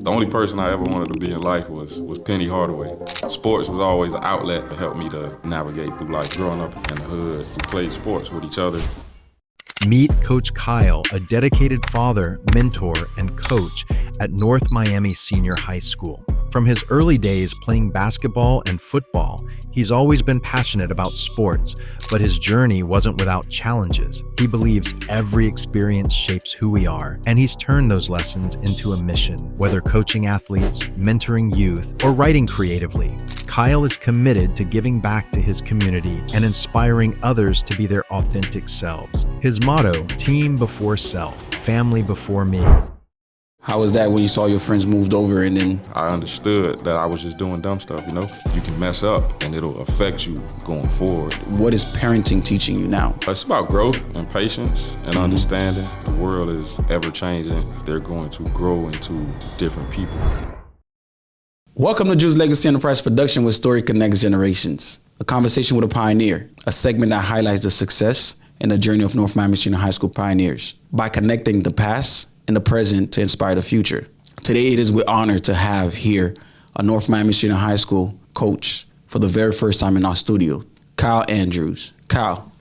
The only person I ever wanted to be in life was Penny Hardaway. Sports was always an outlet that helped me to navigate through life. Growing up in the hood, we played sports with each other. Meet Coach Kyle, a dedicated father, mentor, and coach at North Miami Senior High School. From his early days playing basketball and football, he's always been passionate about sports, but his journey wasn't without challenges. He believes every experience shapes who we are, and he's turned those lessons into a mission. Whether coaching athletes, mentoring youth, or writing creatively, Kyle is committed to giving back to his community and inspiring others to be their authentic selves. His motto, team before self, family before me. How was that when you saw your friends moved over and then? I understood that I was just doing dumb stuff, you know? You can mess up and it'll affect you going forward. What is parenting teaching you now? It's about growth and patience and understanding. The world is ever changing. They're going to grow into different people. Welcome to Drew's Legacy Enterprise Production, where story connects generations. A conversation with a pioneer, a segment that highlights the success and the journey of North Miami Senior High School pioneers by connecting the past and the present to inspire the future. Today, it is with honor to have here a North Miami Senior High School coach for the very first time in our studio, Kyle Andrews. Kyle,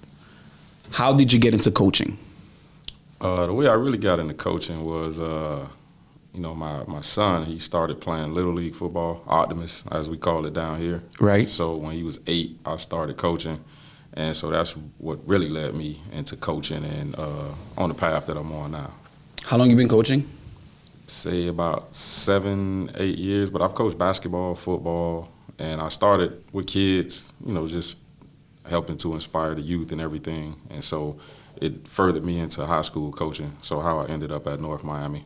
how did you get into coaching? The way I really got into coaching was, my son, he started playing Little League football, Optimus, as we call it down here. Right. So when he was 8, I started coaching. And so that's what really led me into coaching and on the path that I'm on now. How long you been coaching? Say about 7, 8 years, but I've coached basketball, football, and I started with kids, just helping to inspire the youth and everything. And so it furthered me into high school coaching, so how I ended up at North Miami.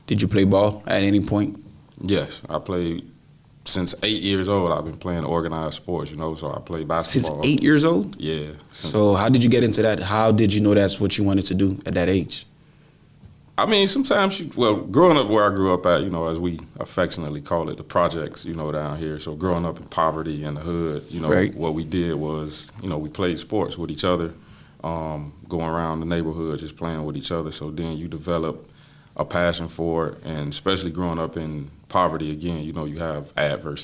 Did you play ball at any point? Yes, I played since 8 years old. I've been playing organized sports, so I played basketball. Since 8 years old? Yeah. So how did you get into that? How did you know that's what you wanted to do at that age? I mean, sometimes, growing up where I grew up at, as we affectionately call it, the projects, down here. So growing up in poverty in the hood, Right. What we did was, we played sports with each other, going around the neighborhood, just playing with each other. So then you develop a passion for it, and especially growing up in poverty, again, you have adverse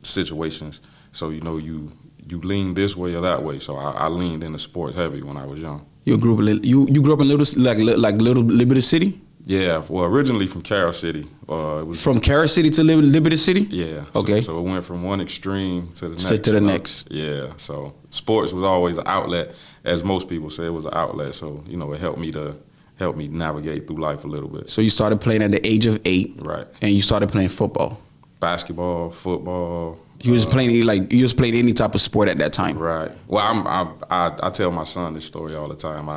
situations. So, you lean this way or that way. So I leaned into sports heavy when I was young. You grew up in Little Liberty City? Yeah, well, originally from Carroll City. It was From Carroll City to Liberty City? Yeah. Okay. So it went from one extreme to the next. Straight to the next. Yeah. So sports was always an outlet, as most people say, it was an outlet. So it helped me navigate through life a little bit. So you started playing at the age of 8, Right. And you started playing football. Basketball, football. You was playing any type of sport at that time. Right. Well, I tell my son this story all the time.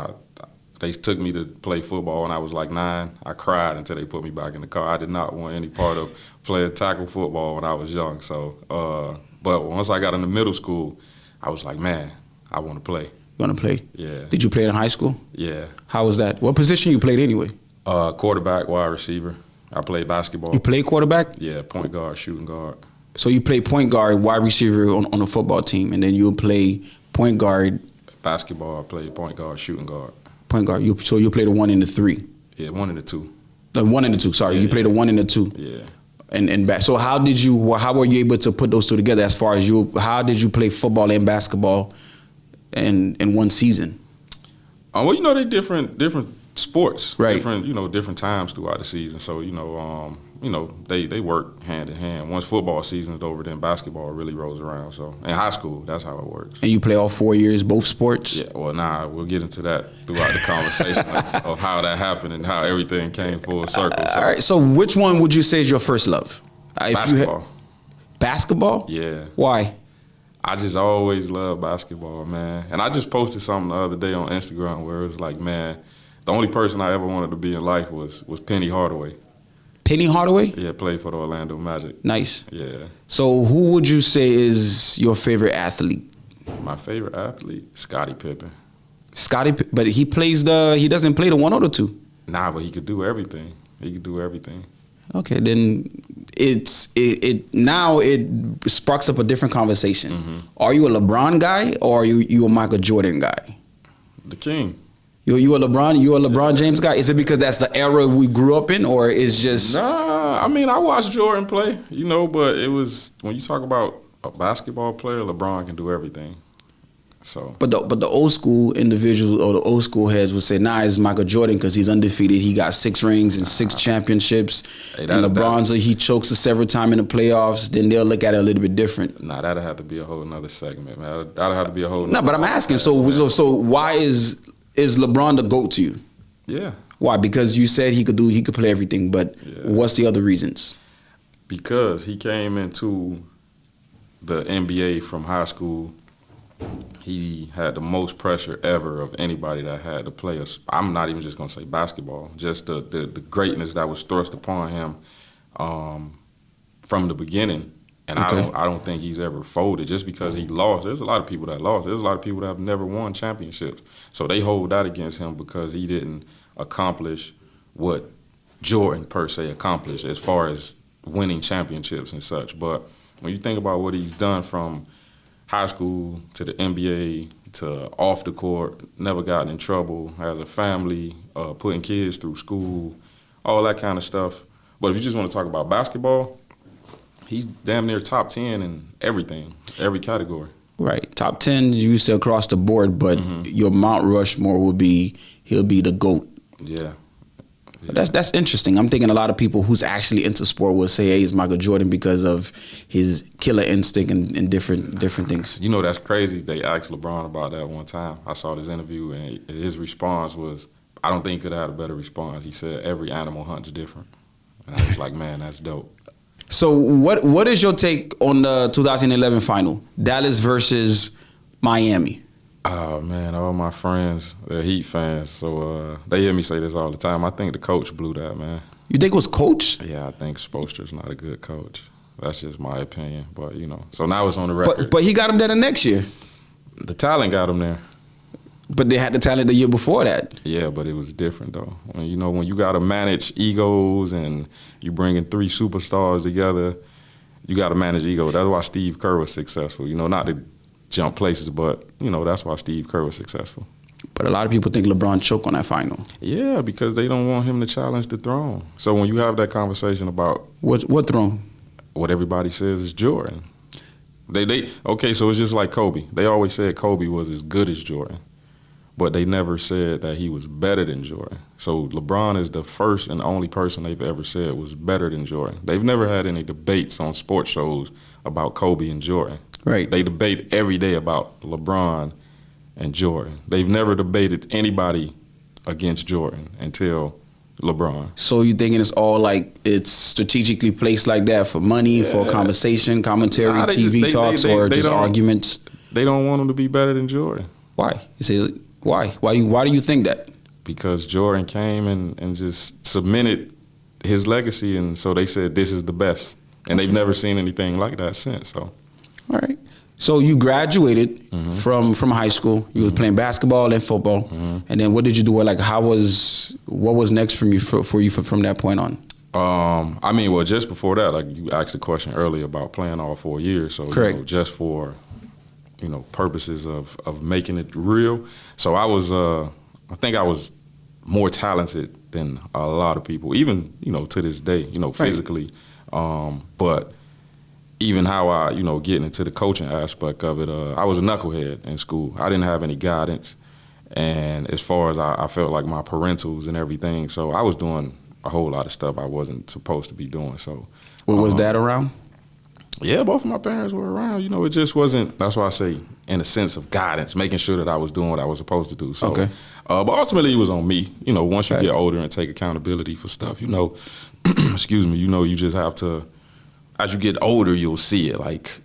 They took me to play football when I was like 9. I cried until they put me back in the car. I did not want any part of playing tackle football when I was young. So, but once I got into middle school, I was like, man, I want to play. You want to play? Yeah. Did you play in high school? Yeah. How was that? What position you played anyway? Quarterback, wide receiver. I played basketball. You played quarterback? Yeah, point guard, shooting guard. So you play point guard, wide receiver on a football team, and then you'll play point guard. Basketball, I played point guard, shooting guard. Point guard. So you play the 1 and the 3. Yeah, 1 and the 2. The 1 and the 2. Sorry, Yeah, you played the 1 and the 2. Yeah. And back. So how were you able to put those two together? As far as how did you play football and basketball in one season? Well, they different sports, Right? different times throughout the season. So they work hand in hand. Once football season is over, then basketball really rolls around. So in high school, that's how it works. And you play all 4 years, both sports? Yeah. Well, we'll get into that throughout the conversation of how that happened and how everything came full circle. So. All right. So which one would you say is your first love? Basketball. Basketball? Yeah. Why? I just always loved basketball, man. And I just posted something the other day on Instagram where it was like, man, the only person I ever wanted to be in life was Penny Hardaway. Penny Hardaway? Yeah, played for the Orlando Magic. Nice. Yeah. So who would you say is your favorite athlete? My favorite athlete, Scottie Pippen. But he doesn't play the 1 or the 2. Nah, but he could do everything. Okay, then now it sparks up a different conversation. Mm-hmm. Are you a LeBron guy or are you a Michael Jordan guy? The king. You a LeBron James guy? Is it because that's the era we grew up in, or is just? Nah, I mean, I watched Jordan play, but it was, when you talk about a basketball player, LeBron can do everything. So, but the old school individuals or the old school heads would say, nah, it's Michael Jordan because he's undefeated. He got 6 rings and 6 championships. And LeBron's he chokes us several times in the playoffs. Then they'll look at it a little bit different. Nah, that'll have to be a whole nother segment, man. That'll have to be a whole. No, but I'm asking. So why is LeBron the GOAT to you? Yeah. Why? Because you said he could play everything. But what's the other reasons? Because he came into the NBA from high school. He had the most pressure ever of anybody that had to play us. I'm not even just going to say basketball, just the greatness that was thrust upon him from the beginning. And I don't think he's ever folded just because he lost. There's a lot of people that lost. There's a lot of people that have never won championships. So they hold that against him because he didn't accomplish what Jordan per se accomplished as far as winning championships and such. But when you think about what he's done from high school to the NBA to off the court, never gotten in trouble, has a family, putting kids through school, all that kind of stuff. But if you just want to talk about basketball, he's damn near top 10 in everything, every category. Right. Top 10, you say across the board, but your Mount Rushmore he'll be the GOAT. Yeah. That's interesting. I'm thinking a lot of people who's actually into sport will say, hey, it's Michael Jordan because of his killer instinct and different things. That's crazy. They asked LeBron about that one time. I saw this interview, and his response was, I don't think he could have had a better response. He said, every animal hunts different. And I was like, man, that's dope. So what is your take on the 2011 final? Dallas versus Miami. Oh, man, all my friends, they're Heat fans, so they hear me say this all the time. I think the coach blew that, man. You think it was coach? Yeah, I think Spoelstra's not a good coach. That's just my opinion, but, So now it's on the record. But he got him there the next year. The talent got him there. But they had the talent the year before that. Yeah, but it was different, though. When you got to manage egos and you bringing 3 superstars together, you got to manage ego. That's why Steve Kerr was successful. Not to jump places, but, that's why Steve Kerr was successful. But a lot of people think LeBron choked on that final. Yeah, because they don't want him to challenge the throne. So when you have that conversation about... What throne? What everybody says is Jordan. Okay, so it's just like Kobe. They always said Kobe was as good as Jordan, but they never said that he was better than Jordan. So LeBron is the first and only person they've ever said was better than Jordan. They've never had any debates on sports shows about Kobe and Jordan. Right. They debate every day about LeBron and Jordan. They've never debated anybody against Jordan until LeBron. So you thinking it's all like it's strategically placed like that for money, for conversation, commentary, TV talks, or just arguments? They don't want him to be better than Jordan. Why? You say why? Why do you think that? Because Jordan came and just cemented his legacy, and so they said this is the best. And they've never seen anything like that since. So, all right. So you graduated from high school. You was playing basketball and football, and then what did you do? Like, what was next from you from that point on? Just before that, like you asked the question earlier about playing all 4 years. So correct. Just for purposes of making it real. So I was, I think I was more talented than a lot of people, even to this day, physically, but. Even how I, getting into the coaching aspect of it, I was a knucklehead in school. I didn't have any guidance. And as far as I felt like my parentals and everything, so I was doing a whole lot of stuff I wasn't supposed to be doing. So, was Dad around? Yeah, both of my parents were around. It just wasn't, that's why I say, in a sense of guidance, making sure that I was doing what I was supposed to do. So, okay. But ultimately it was on me. Once you get older and take accountability for stuff, excuse me, you just have to, as you get older, you'll see it like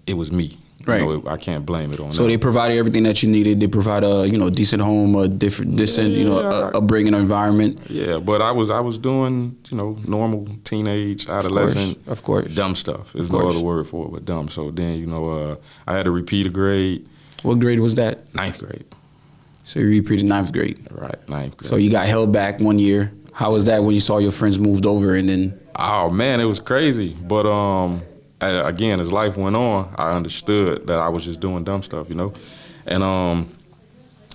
it was me. Right. I can't blame it on that. So they provided everything that you needed. They provide a decent home, a decent upbringing environment. Yeah, but I was doing normal teenage, adolescent, of course, dumb stuff. There's no other word for it but dumb. So then I had to repeat a grade. What grade was that? 9th grade. So you repeated 9th grade. Right, 9th grade. So you got held back 1 year. How was that when you saw your friends moved over and then? Oh man, it was crazy. But again, as life went on, I understood that I was just doing dumb stuff, And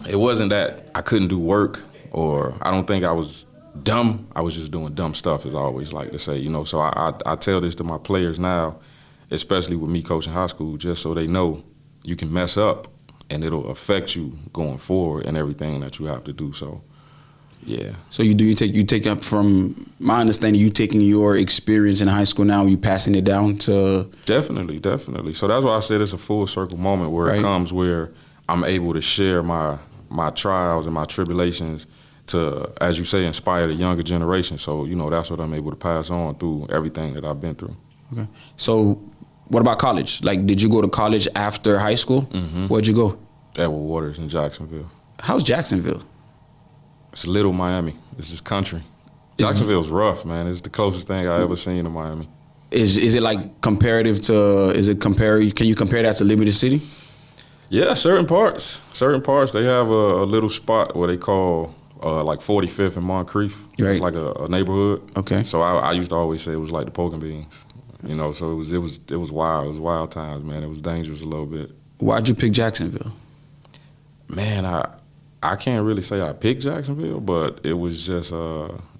it wasn't that I couldn't do work, or I don't think I was dumb. I was just doing dumb stuff, as I always like to say, you know. So I tell this to my players now, especially with me coaching high school, just so they know you can mess up and it'll affect you going forward and everything that you have to do. So, yeah. So you take up, from my understanding, you taking your experience in high school now, you passing it down to. Definitely. So that's why I said it's a full circle moment where it comes where I'm able to share my trials and my tribulations to, as you say, inspire the younger generation. So, you know, that's what I'm able to pass on through everything that I've been through. Okay. So what about college? Like, did you go to college after high school? Mm-hmm. Where'd you go? Edward Waters in Jacksonville. How's Jacksonville? It's little Miami. It's just country. Jacksonville's rough, man. It's the closest thing I ever seen to Miami. Is it like comparative to, can you compare that to Liberty City? Yeah, certain parts. They have a little spot where they call like 45th and Moncrief. Right. It's like a neighborhood. Okay. So I used to always say it was like the Poking Beans. You know, so it was wild. It was wild times, man. It was dangerous a little bit. Why'd you pick Jacksonville? Man, I can't really say I picked Jacksonville, but it was just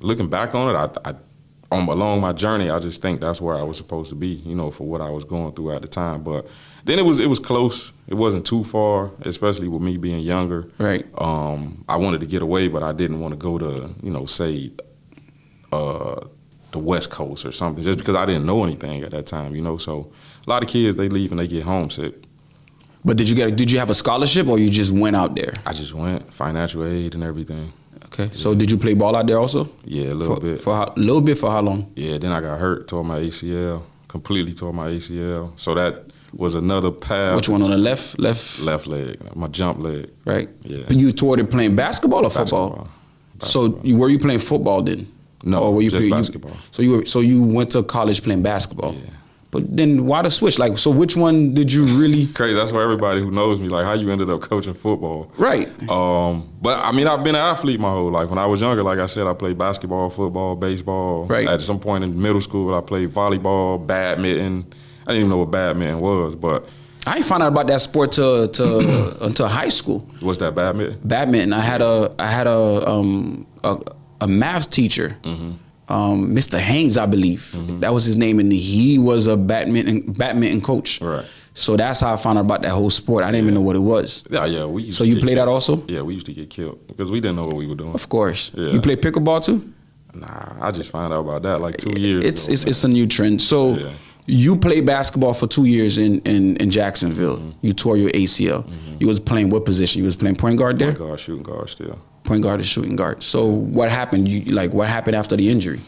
looking back on it. Along my journey, I just think that's where I was supposed to be, you know, for what I was going through at the time. But then it was close. It wasn't too far, especially with me being younger. Right. I wanted to get away, but I didn't want to go to, you know, say the West Coast or something, just because I didn't know anything at that time, you know. So a lot of kids, they leave and they get homesick. But did you have a scholarship, or you just went out there? I just went, financial aid and everything. Okay. Yeah. So did you play ball out there also? Yeah, a little bit. For how long? Yeah, then I got hurt, tore my ACL, completely tore my ACL. So that was another path. Which one, on the left? Left leg, my jump leg. Right. Yeah. But you tore it playing basketball or football? Basketball. So were you playing football then? No, or were you just basketball. So you went to college playing basketball? Yeah. But then why the switch? Like, so which one did you really? Crazy. That's why everybody who knows me, like, how you ended up coaching football. Right. But I mean, I've been an athlete my whole life. When I was younger, like I said, I played basketball, football, baseball. Right. At some point in middle school, I played volleyball, badminton. I didn't even know what badminton was, but I ain't found out about that sport until high school. What's that, badminton? Badminton. I had a math teacher. Mm-hmm. Mr. Haynes, I believe. Mm-hmm. That was his name, and he was a badminton coach. Right. So that's how I found out about that whole sport. I didn't even know what it was. Yeah. We used so to you played killed. That also? Yeah, we used to get killed because we didn't know what we were doing. Of course. Yeah. You play pickleball too? Nah, I just found out about that like 2 years ago. It's a new trend. So you played basketball for 2 years in Jacksonville. Mm-hmm. You tore your ACL. Mm-hmm. You was playing what position? You was playing point guard there? Point guard, shooting guard still. Point guard and shooting guard. So what happened? What happened after the injury?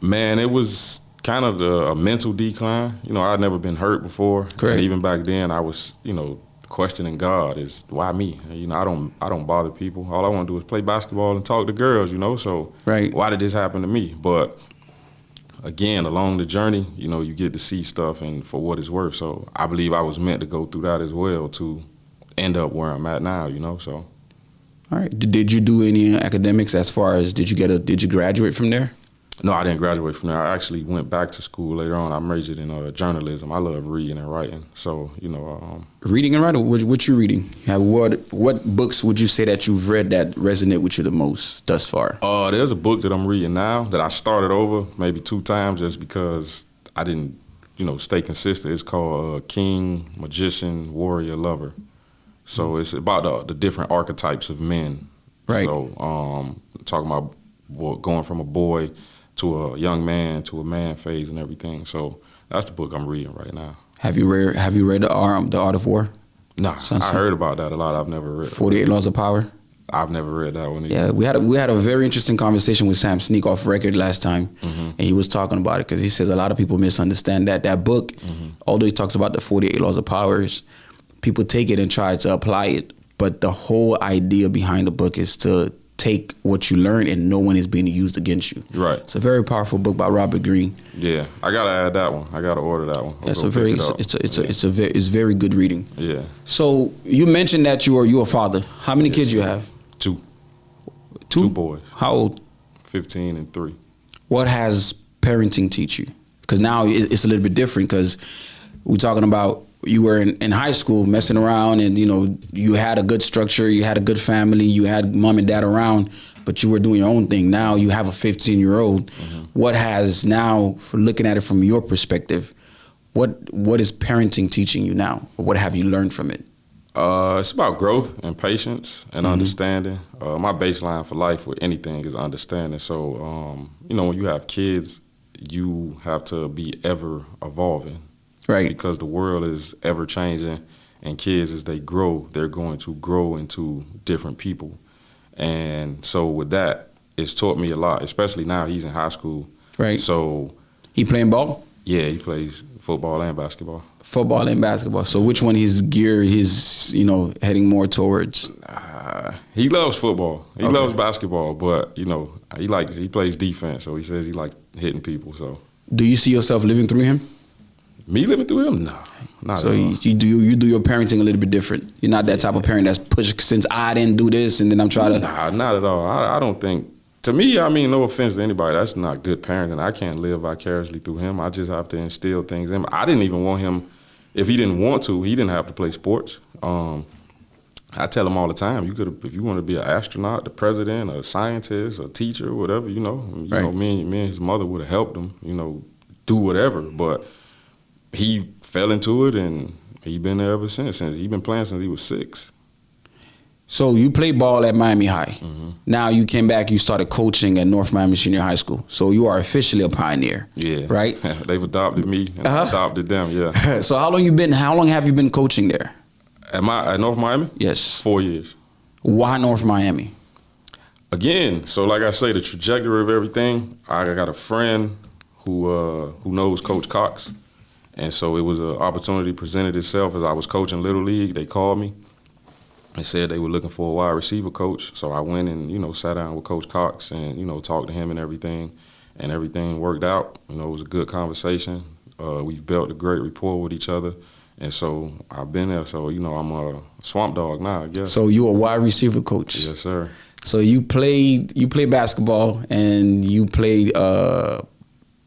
Man, it was kind of a mental decline. You know, I'd never been hurt before. Correct. And even back then, I was, you know, questioning God. Is why me? You know, I don't bother people. All I want to do is play basketball and talk to girls. You know, so why did this happen to me? But again, along the journey, you know, you get to see stuff and for what it's worth. So I believe I was meant to go through that as well to end up where I'm at now. You know, so. All right. Did you do any academics as far as did you graduate from there? No, I didn't graduate from there. I actually went back to school later on. I majored in journalism. I love reading and writing. So, you know. Reading and writing? What you reading? What books would you say that you've read that resonate with you the most thus far? There's a book that I'm reading now that I started over maybe 2 times just because I didn't, you know, stay consistent. It's called King, Magician, Warrior, Lover. So it's about the different archetypes of men. Right. So talking about going from a boy to a young man to a man phase and everything. So that's the book I'm reading right now. Have you read The Art of War? Nah, I heard about that a lot. I've never read it. 48 Laws of Power? I've never read that one either. Yeah, we had a very interesting conversation with Sam Sneak off record last time, mm-hmm. and he was talking about it because he says a lot of people misunderstand that book. Mm-hmm. Although he talks about the 48 Laws of Powers, people take it and try to apply it, but the whole idea behind the book is to take what you learn and no one is being used against you. Right. It's a very powerful book by Robert Greene. Yeah, I gotta add that one. I gotta order that one. It's very good reading. Yeah. So you mentioned that you're a father. How many kids you have? 2. 2 boys. How old? 15 and 3. What has parenting teach you? Because now it's a little bit different because we're talking about you were in high school messing around and, you know, you had a good structure, you had a good family, you had mom and dad around. but you were doing your own thing. Now you have a 15-year-old. What has now, for looking at it from your perspective, what is parenting teaching you now? Or what have you learned from it? It's about growth and patience and understanding. My baseline for life with anything is understanding. So, when you have kids, you have to be ever evolving. Right. Because the world is ever changing, and kids, as they grow, they're going to grow into different people. And so with that, it's taught me a lot, especially now he's in high school. Right. So He playing ball? yeah, he plays football and basketball. Football and basketball. So which one he's heading more towards? He loves football. He loves basketball, but he plays defense. So he says he likes hitting people. So Do you see yourself living through him? me living through him, no, not So at all. you do your parenting a little bit different. You're not that type of parent that's pushed since I didn't do this and then I'm trying to. Nah, not at all. I don't think. To me, no offense to anybody, that's not good parenting. I can't live vicariously through him. I just have to instill things in him. I didn't even want him. If he didn't want to, he didn't have to play sports. I tell him all the time, if you want to be an astronaut, the president, a scientist, a teacher, whatever, me and his mother would have helped him, do whatever. But he fell into it, and he been there ever since. He been playing since he was 6. So you played ball at Miami High. Now you came back, you started coaching at North Miami Senior High School. So you are officially a pioneer. Yeah. Right? They've adopted me, and I adopted them, yeah. So how long have you been coaching there? At North Miami? Yes. 4 years. Why North Miami? Again, so like I say, the trajectory of everything, I got a friend who knows Coach Cox. And so it was an opportunity presented itself as I was coaching Little League. They called me and said they were looking for a wide receiver coach. So I went and, sat down with Coach Cox and, talked to him and everything worked out. It was a good conversation. We've built a great rapport with each other. And so I've been there. So, I'm a swamp dog now, I guess. So you a wide receiver coach. Yes, sir. So you played basketball and you played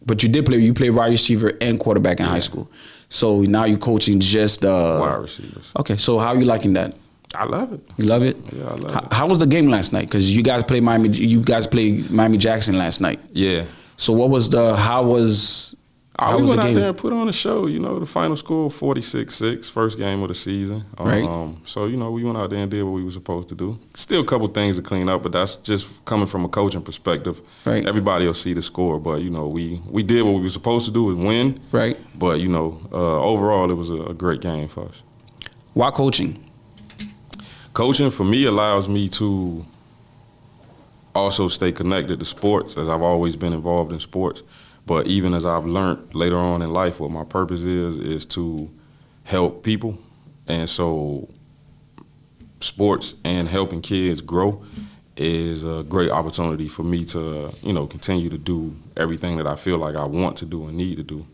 but you played wide receiver and quarterback in high school. So now you're coaching just wide receivers. Okay, so how are you liking that? I love it. You love it? Yeah, I love it. How was the game last night? Because you guys played Miami Jackson last night. Yeah. So how was we the went out game? there and put on a show. The final score 46-6, first game of the season. Right. So, we went out there and did what we were supposed to do. Still a couple things to clean up, but that's just coming from a coaching perspective. Right. Everybody will see the score, but, we did what we were supposed to do, is win. Right. But, overall, it was a great game for us. Why coaching? Coaching, for me, allows me to also stay connected to sports, as I've always been involved in sports. But even as I've learned later on in life, what my purpose is to help people. And so sports and helping kids grow is a great opportunity for me to, continue to do everything that I feel like I want to do and need to do.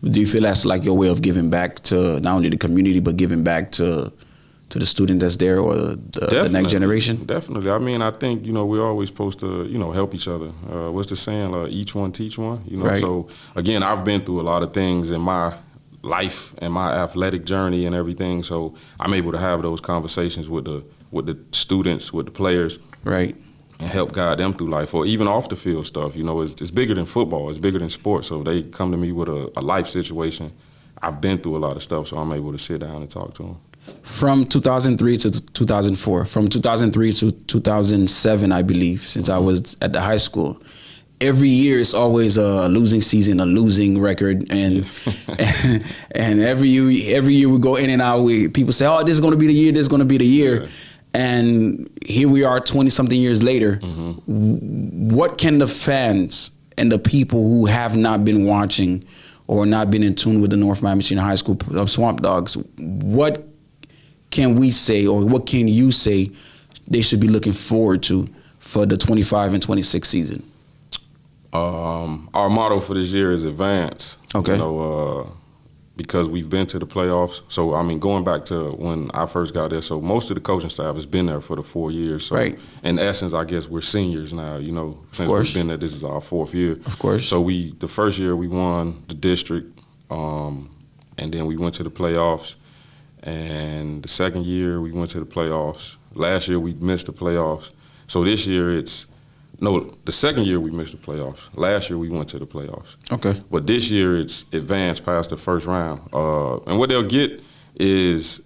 Do you feel that's like your way of giving back to not only the community, but giving back to the student that's there or the next generation? Definitely. I think, we're always supposed to, help each other. What's the saying? Each one teach one. Right. So, again, I've been through a lot of things in my life and my athletic journey and everything. So I'm able to have those conversations with the students, with the players. Right. And help guide them through life, or even off the field stuff. It's bigger than football. It's bigger than sports. So they come to me with a life situation. I've been through a lot of stuff, so I'm able to sit down and talk to them. From 2003 to 2004, from 2003 to 2007, I believe, since I was at the high school, every year it's always a losing season, a losing record, and and every year we go in and out. People say, "Oh, this is going to be the year. This is going to be the year." Yeah. And here we are 20-something years later. What can the fans and the people who have not been watching or not been in tune with the North Miami Senior High School Swamp Dogs, what can we say, or what can you say they should be looking forward to for the 25 and 26 season? Our motto for this year is advance. Okay. Because we've been to the playoffs. So, going back to when I first got there, so most of the coaching staff has been there for the 4 years. So, right. In essence, I guess we're seniors now, since we've been there, this is our 4th year. Of course. So, the first year we won the district, and then we went to the playoffs. And the second year we went to the playoffs. Last year we missed the playoffs. So this year the second year we missed the playoffs. Last year we went to the playoffs. Okay. But this year it's advanced past the first round. And what they'll get is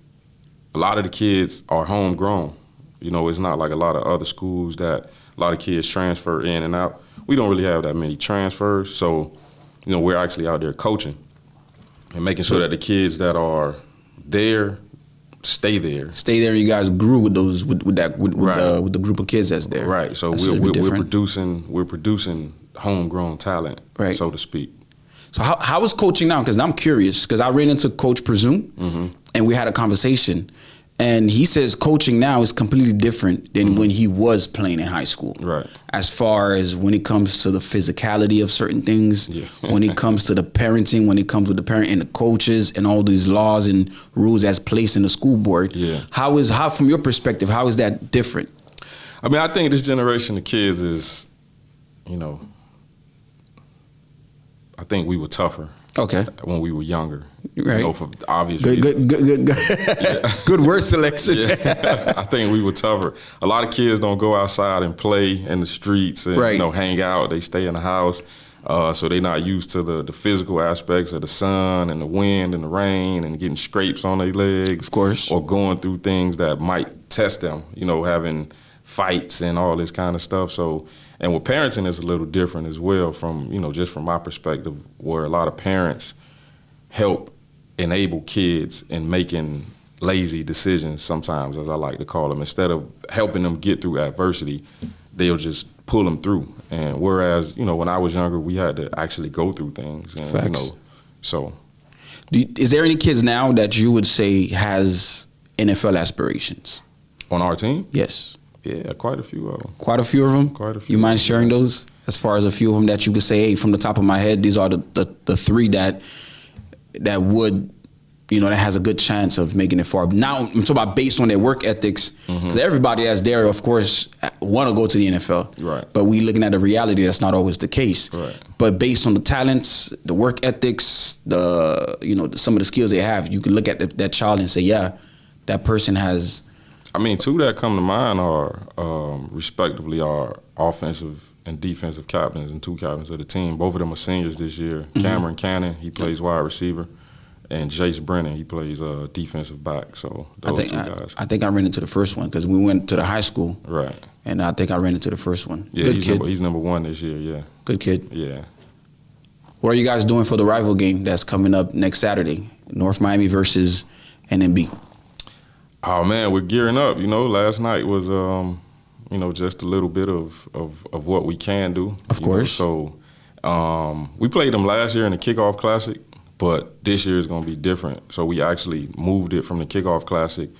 a lot of the kids are homegrown. It's not like a lot of other schools that a lot of kids transfer in and out. We don't really have that many transfers. So, we're actually out there coaching and making sure that the kids that are there stay there. Stay there. You guys grew with those with Right. the group of kids that's there. Right. So we're producing homegrown talent, right, so to speak. So how is coaching now? Because I'm curious. Because I ran into Coach Presume, and we had a conversation, and he says coaching now is completely different than when he was playing in high school. Right. As far as when it comes to the physicality of certain things, Yeah. when it comes to the parenting, when it comes to the parent and the coaches and all these laws and rules that's placed in the school board. Yeah. How from your perspective, how is that different? I mean, I think this generation of kids is, I think we were tougher. Okay. When we were younger. Right. For obvious reasons. Good. Yeah. Good word selection. Yeah. I think we were tougher. A lot of kids don't go outside and play in the streets and right. Hang out. They stay in the house. So they're not used to the physical aspects of the sun and the wind and the rain and getting scrapes on their legs. Of course. Or going through things that might test them, having fights and all this kind of stuff. So, and with parenting, it's a little different as well from, just from my perspective, where a lot of parents help enable kids in making lazy decisions sometimes, as I like to call them. Instead of helping them get through adversity, they'll just pull them through. And whereas, when I was younger, we had to actually go through things. And, Facts. So. Is there any kids now that you would say has NFL aspirations? On our team? Yes. Yeah, quite a few of them. Quite a few of them? Quite a few. You mind sharing those? As far as a few of them that you could say, hey, from the top of my head, these are the three that would, that has a good chance of making it far. Now, I'm talking about based on their work ethics, because everybody that's there, of course, want to go to the NFL. Right. But we looking at a reality that's not always the case. Right. But based on the talents, the work ethics, some of the skills they have, you can look at that child and say, yeah, that person has. I mean, two that come to mind are, respectively, our offensive and defensive captains and two captains of the team. Both of them are seniors this year. Cameron Cannon, he plays wide receiver, and Jace Brennan, he plays defensive back. So those two guys. I think I ran into the first one because we went to the high school. Right. And I think I ran into the first one. Yeah, he's number one this year, yeah. Good kid. Yeah. What are you guys doing for the rival game that's coming up next Saturday? North Miami versus NMB. Oh, man, we're gearing up. Last night was, just a little bit of what we can do. Of course. So we played them last year in the Kickoff Classic, but this year is going to be different. So we actually moved it from the Kickoff Classic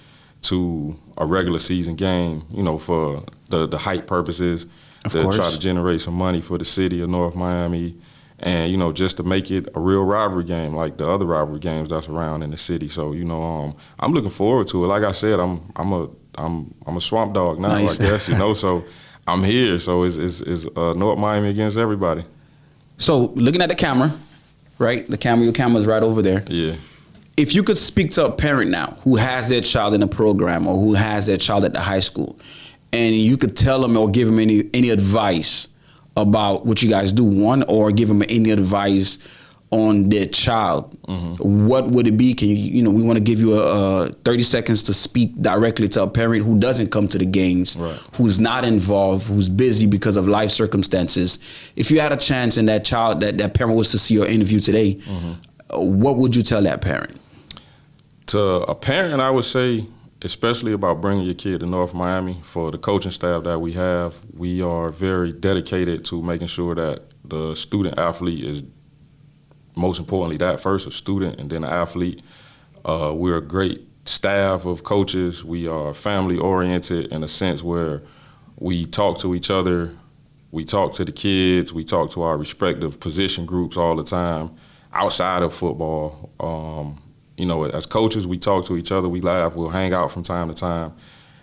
to a regular season game, for the hype purposes, to try to generate some money for the city of North Miami. And, just to make it a real rivalry game like the other rivalry games that's around in the city. So, I'm looking forward to it. Like I said, I'm a swamp dog now, nice. I guess, so I'm here. So it's North Miami against everybody. So looking at the camera, right? Your camera's right over there. Yeah. If you could speak to a parent now who has their child in a program or who has their child at the high school, and you could tell them or give them any advice about what you guys do, one, or give them any advice on their child, what would it be? Can you, we want to give you 30 seconds to speak directly to a parent who doesn't come to the games, right, who's not involved, who's busy because of life circumstances. If you had a chance and that child, that parent was to see your interview today, what would you tell that parent? To a parent, I would say, especially about bringing your kid to North Miami, for the coaching staff that we have, we are very dedicated to making sure that the student athlete is, most importantly, that first, a student and then an athlete. We're a great staff of coaches. We are family oriented in a sense where we talk to each other, we talk to the kids, we talk to our respective position groups all the time outside of football. As coaches, we talk to each other, we laugh, we'll hang out from time to time.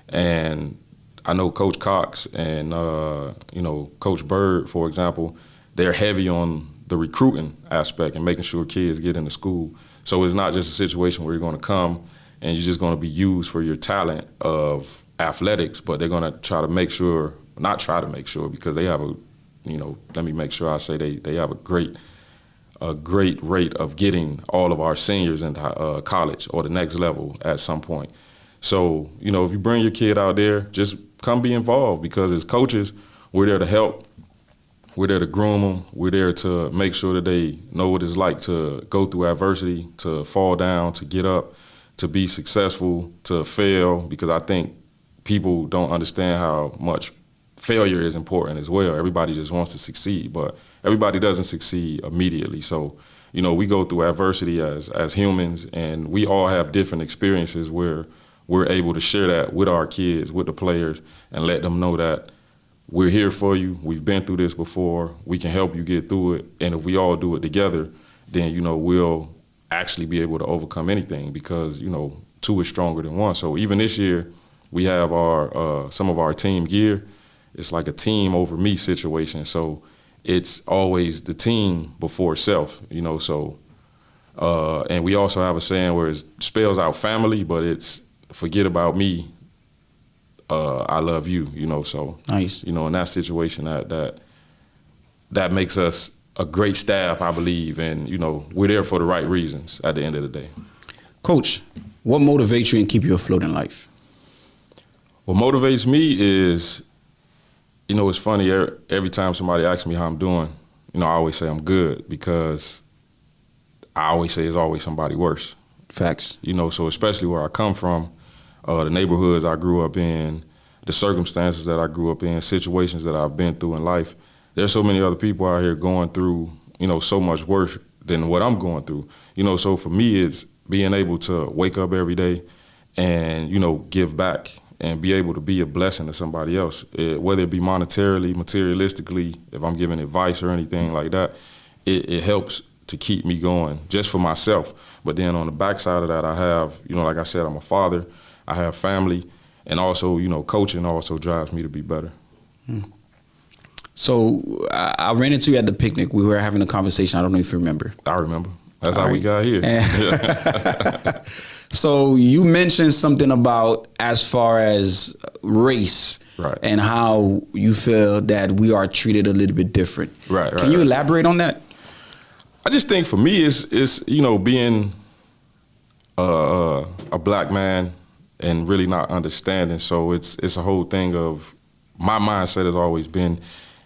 And I know Coach Cox and, Coach Bird, for example, they're heavy on the recruiting aspect and making sure kids get into school. So it's not just a situation where you're going to come and you're just going to be used for your talent of athletics, but they're going to try to make sure not try to make sure, because they have let me make sure I say they have a great rate of getting all of our seniors into college or the next level at some point. So, if you bring your kid out there, just come be involved, because as coaches, we're there to help. We're there to groom them. We're there to make sure that they know what it's like to go through adversity, to fall down, to get up, to be successful, to fail, because I think people don't understand how much failure is important as well. Everybody just wants to succeed, but everybody doesn't succeed immediately. So, we go through adversity as humans, and we all have different experiences where we're able to share that with our kids, with the players, and let them know that we're here for you. We've been through this before. We can help you get through it. And if we all do it together, then, we'll actually be able to overcome anything, because, two is stronger than one. So even this year, we have our some of our team gear. It's like a team over me situation. So it's always the team before self, so and we also have a saying where it spells out family, but it's forget about me, I love you, so nice. In that situation, that makes us a great staff, I believe, and we're there for the right reasons at the end of the day. Coach, what motivates you and keep you afloat in life? What motivates me is, it's funny, every time somebody asks me how I'm doing, I always say I'm good, because I always say there's always somebody worse. Facts. So especially where I come from, the neighborhoods I grew up in, the circumstances that I grew up in, situations that I've been through in life, there's so many other people out here going through, so much worse than what I'm going through. So for me, it's being able to wake up every day and, give back and be able to be a blessing to somebody else, whether it be monetarily, materialistically, if I'm giving advice or anything like that, it helps to keep me going just for myself. But then on the backside of that, I have, like I said, I'm a father, I have family, and also, coaching also drives me to be better. So I ran into you at the picnic. We were having a conversation. I don't know if you remember. I remember. That's how we got here. So you mentioned something about as far as race, right, and how you feel that we are treated a little bit different. Right. Can you elaborate on that? I just think for me, it's being a black man and really not understanding. So it's a whole thing of, my mindset has always been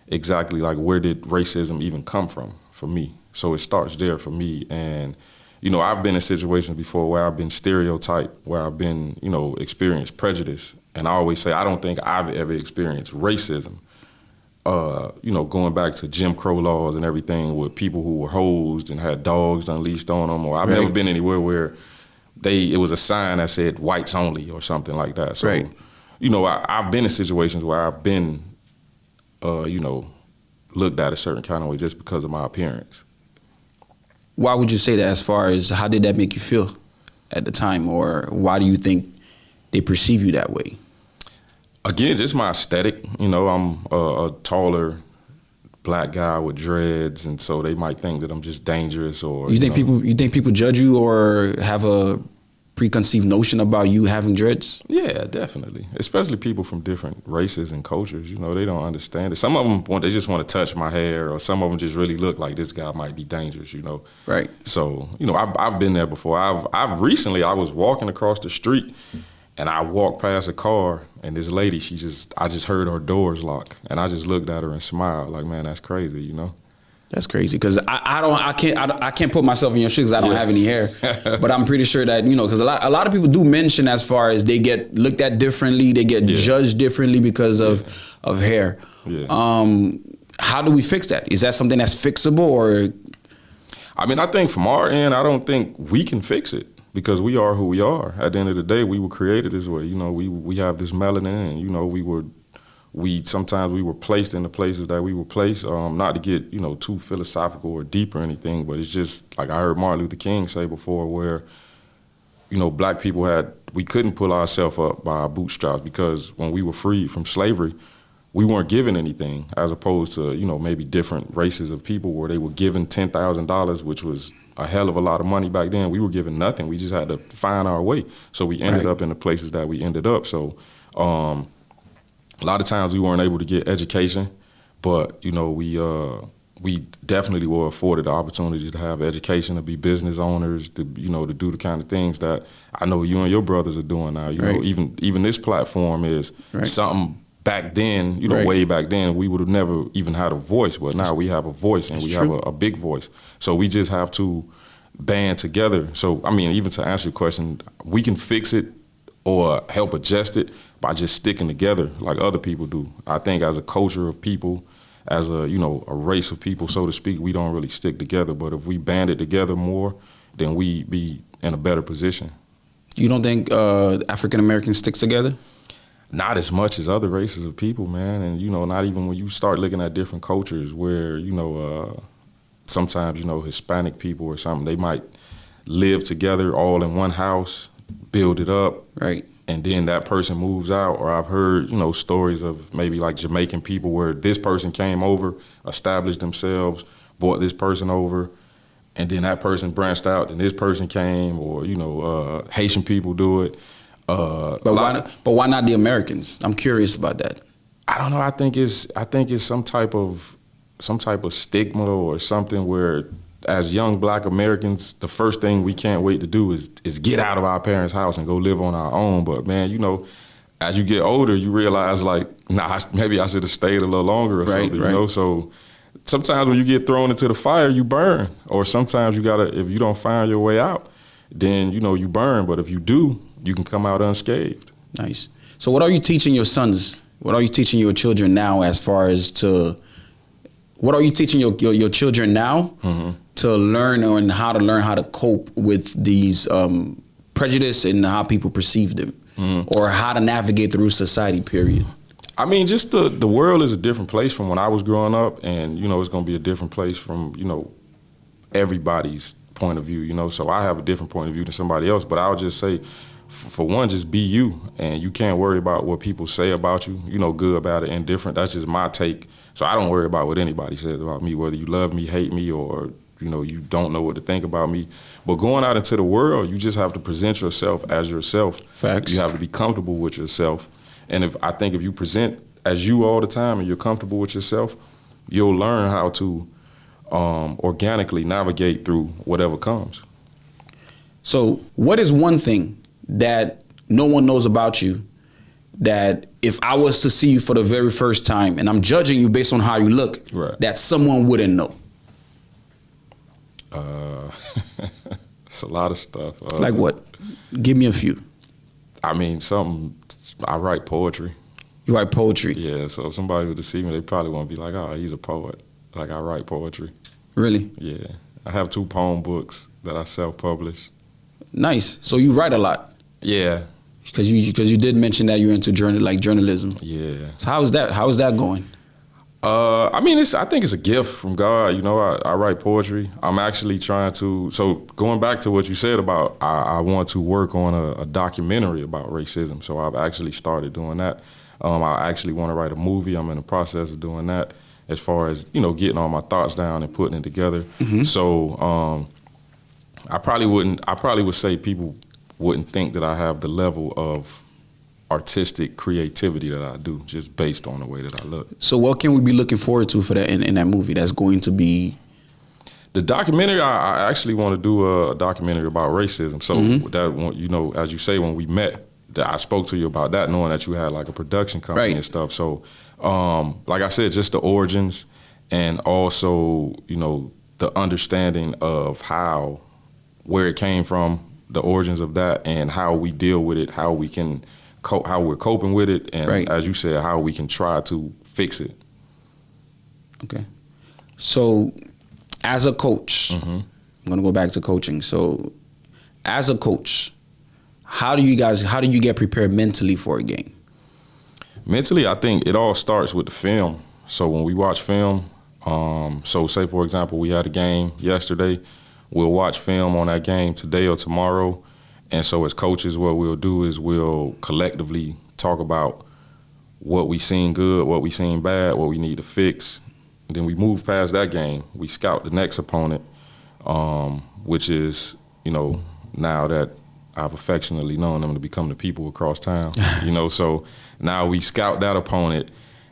exactly like, where did racism even come from for me? So it starts there for me. And, I've been in situations before where I've been stereotyped, where I've been, experienced prejudice. And I always say, I don't think I've ever experienced racism. Going back to Jim Crow laws and everything, with people who were hosed and had dogs unleashed on them, or I've never been anywhere where it was a sign that said whites only or something like that. So, I've been in situations where I've been, looked at a certain kind of way just because of my appearance. Why would you say that? As far as, how did that make you feel at the time, or why do you think they perceive you that way? Again, just my aesthetic. I'm a taller black guy with dreads, and so they might think that I'm just dangerous. Or you think people judge you or have a preconceived notion about you having dreads? Yeah, definitely. Especially people from different races and cultures. They don't understand it. Some of them they just want to touch my hair, or some of them just really look like this guy might be dangerous. Right. So I've been there before. I've recently, I was walking across the street, and I walked past a car, and this lady, I just heard her doors lock, and I just looked at her and smiled, like, man, that's crazy, That's crazy, because I can't put myself in your shoes because I don't have any hair, but I'm pretty sure that because a lot of people do mention, as far as they get looked at differently, they get judged differently because of hair. Yeah. How do we fix that? Is that something that's fixable, or? I think from our end, I don't think we can fix it, because we are who we are. At the end of the day, we were created this way. We have this melanin, and sometimes we were placed in the places that we were placed. Not to get too philosophical or deep or anything, but it's just like I heard Martin Luther King say before, where black people we couldn't pull ourselves up by our bootstraps, because when we were freed from slavery, we weren't given anything, as opposed to maybe different races of people where they were given $10,000, which was a hell of a lot of money back then. We were given nothing. We just had to find our way. So we ended up in the places that we ended up. So A lot of times we weren't able to get education, but we definitely were afforded the opportunity to have education, to be business owners, to do the kind of things that I know you and your brothers are doing now. You know, even this platform is something back then, way back then, we would have never even had a voice, but now we have a voice, and we have a big voice. So we just have to band together. So, I mean, even to answer your question, we can fix it or help adjust it by just sticking together like other people do. I think as a culture of people, as a race of people, so to speak, we don't really stick together. But if we banded together more, then we be in a better position. You don't think African Americans sticks together? Not as much as other races of people, man. And, not even when you start looking at different cultures where, sometimes, Hispanic people or something, they might live together all in one house, build it up. Right. And then that person moves out. Or I've heard, stories of maybe like Jamaican people where this person came over, established themselves, brought this person over, and then that person branched out and this person came, or, Haitian people do it. But why not the Americans? I'm curious about that. I don't know. I think it's some type of stigma or something where, as young Black Americans, the first thing we can't wait to do is get out of our parents' house and go live on our own. But man, as you get older, you realize maybe I should have stayed a little longer or something. So sometimes when you get thrown into the fire, you burn. Or sometimes if you don't find your way out, then you burn. But if you do, you can come out unscathed. Nice. So what are you teaching your sons? What are you teaching your children now what are you teaching your children now to learn, and how to cope with these prejudice and how people perceive them, or how to navigate through society, period? I mean, just the world is a different place from when I was growing up, and, it's going to be a different place from, everybody's point of view, So I have a different point of view than somebody else, but I would just say, for one, just be you, and you can't worry about what people say about you, good, bad, or indifferent. That's just my take. So I don't worry about what anybody says about me, whether you love me, hate me, or, you don't know what to think about me. But going out into the world, you just have to present yourself as yourself. Facts. You have to be comfortable with yourself. And if you present as you all the time and you're comfortable with yourself, you'll learn how to organically navigate through whatever comes. So what is one thing that no one knows about you that if I was to see you for the very first time and I'm judging you based on how you look, that someone wouldn't know? It's a lot of stuff. Like what? Give me a few. I mean, I write poetry. You write poetry? Yeah, so if somebody were to see me, they probably won't be like, oh, he's a poet. Like, I write poetry. Really? Yeah. I have 2 poem books that I self-publish. Nice. So you write a lot? Yeah. Because you did mention that you're into journalism. Yeah. So how is that going? I mean, I think it's a gift from God. I write poetry. I'm actually trying to. So going back to what you said about, I want to work on a documentary about racism. So I've actually started doing that. I actually want to write a movie. I'm in the process of doing that. As far as getting all my thoughts down and putting it together. Mm-hmm. So I probably would say people wouldn't think that I have the level of artistic creativity that I do, just based on the way that I look. So what can we be looking forward to for that in that movie? That's going to be the documentary. I actually want to do a documentary about racism. So that, as you say, when we met, I spoke to you about that, knowing that you had like a production company and stuff. So like I said, just the origins, and also the understanding of where it came from, the origins of that, and how we deal with it, how we can how we're coping with it, and as you said, how we can try to fix it. Okay. So as a coach, I'm going to go back to coaching. So as a coach, how do you get prepared mentally for a game? Mentally, I think it all starts with the film. So when we watch film, so say for example, we had a game yesterday, we'll watch film on that game today or tomorrow. And so as coaches, what we'll do is we'll collectively talk about what we seen good, what we seen bad, what we need to fix. And then we move past that game. We scout the next opponent, which is, now that I've affectionately known them to become the people across town. So now we scout that opponent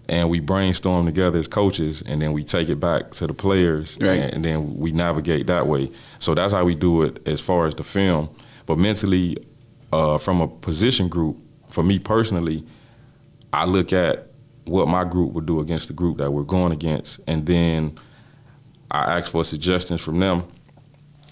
and we brainstorm together as coaches, and then we take it back to the players, right. and then we navigate that way. So that's how we do it as far as the film. But mentally, from a position group, for me personally, I look at what my group would do against the group that we're going against, and then I ask for suggestions from them,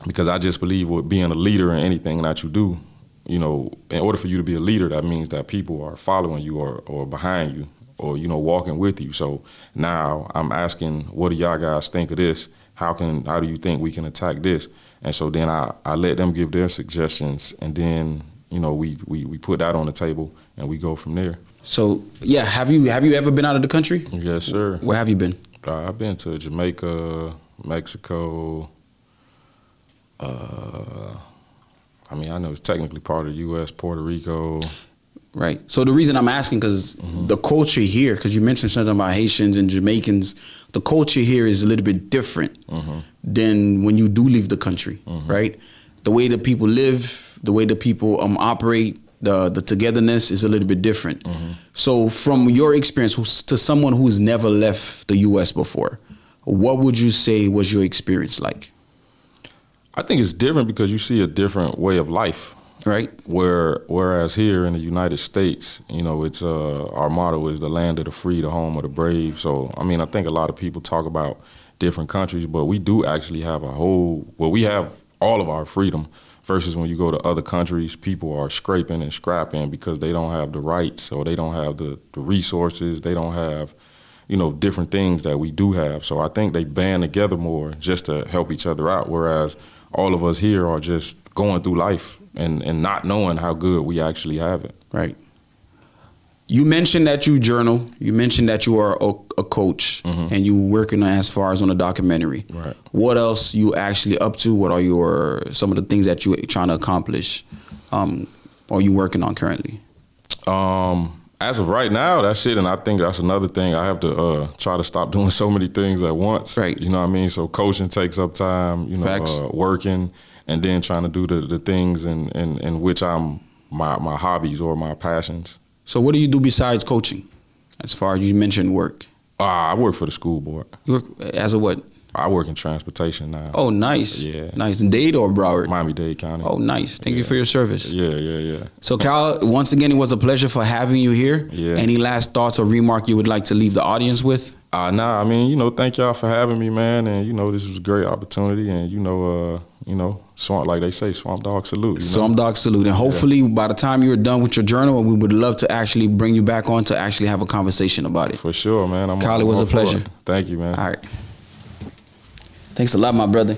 because I just believe with being a leader in anything that you do, in order for you to be a leader, that means that people are following you or behind you, or walking with you. So now I'm asking, what do y'all guys think of this? How do you think we can attack this? And so then I let them give their suggestions, and then we put that on the table and we go from there. So yeah, have you ever been out of the country? Yes, sir. Where have you been? I've been to Jamaica, Mexico. I know it's technically part of the U.S., Puerto Rico. Right. So the reason I'm asking, because the culture here, because you mentioned something about Haitians and Jamaicans, the culture here is a little bit different than when you do leave the country, right? The way that people live, the way that people operate, the togetherness is a little bit different. So from your experience, to someone who's never left the U.S. before, what would you say was your experience like? I think it's different because you see a different way of life. Right. Whereas here in the United States, it's our motto is the land of the free, the home of the brave. So, I think a lot of people talk about different countries, but we do actually have we have all of our freedom, versus when you go to other countries, people are scraping and scrapping because they don't have the rights, or they don't have the resources, they don't have, different things that we do have. So I think they band together more just to help each other out, whereas all of us here are just going through life and not knowing how good we actually have it. Right. You mentioned that you journal. You mentioned that you are a coach, and you working as far as on a documentary. Right. What else you actually up to? What are some of the things that you're trying to accomplish, or you working on currently? As of right now, that's it, and I think that's another thing. I have to try to stop doing so many things at once. Right. You know what I mean? So coaching takes up time, working, and then trying to do the things in which I'm my hobbies or my passions. So what do you do besides coaching, as far as you mentioned work? I work for the school board. You work as a what? I work in transportation now. Oh, nice. Yeah. Nice. In Dade or Broward? Miami-Dade County. Oh, nice. Thank you for your service. Yeah. So, Kyle, once again, it was a pleasure for having you here. Yeah. Any last thoughts or remark you would like to leave the audience with? Thank y'all for having me, man. And, this was a great opportunity. And, swamp, like they say, swamp dog salute. Swamp dog salute. And hopefully by the time you're done with your journal, we would love to actually bring you back on to actually have a conversation about it. For sure, man. Kyle, it was a pleasure. Thank you, man. All right. Thanks a lot, my brother.